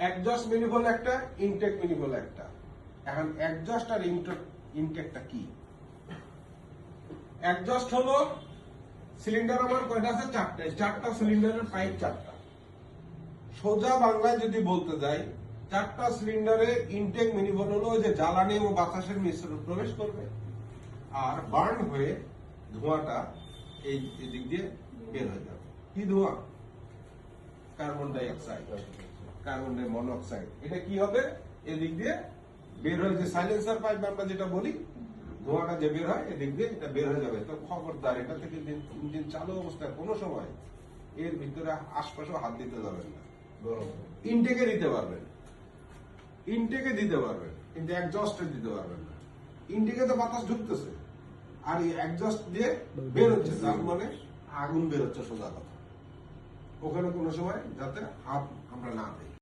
Exhaust manifold একটা, intact manifold একটা। এখন এক্সজস্ট আর ইনটেকটা কি? এক্সজস্ট হলো সিলিন্ডার আমার কয়টা আছে? চারটা। চারটা সিলিন্ডারের পাইপ চারটা। সোজা বাংলায় যদি বলতে যাই, চারটা সিলিন্ডারে ইনটেক ম্যানিফোল্ড হলো যে জ্বালানি এবং বাতাসের মিশ্রণ প্রবেশ করবে, আর বার্ন হয়ে ধোঁয়াটা এই দিক দিয়ে বের হয়ে যাবে। কি ধোঁয়া? Carbon die oxide, carbon die monoxide. এটা কি হবে? এদিক দিয়ে বের হয়ে, যে সাইলেন্সার পাইপ আমরা যেটা বলি, ধোঁয়াটা যে বের হয় এদিক দিয়ে এটা বের হয়ে যাবে। তো খবরদার, এটা থেকে ইঞ্জিন চালু অবস্থায় কোনো সময় এর ভিতরে আশপাশেও হাত দিতে যাবেন না। ইনটেকে দিতে পারবেন, ইনটেকে দিতে পারবেন, কিন্তু এক্সজস্টে দিতে পারবেন না। ইনটেকে তো বাতাস ঢুকতেছে, আর এই এক্সজস্ট দিয়ে বের হচ্ছে, তার মানে আগুন বের হচ্ছে, সোজা কথা। ওখানে কোনো সময় যাতে হাত আমরা না দিই।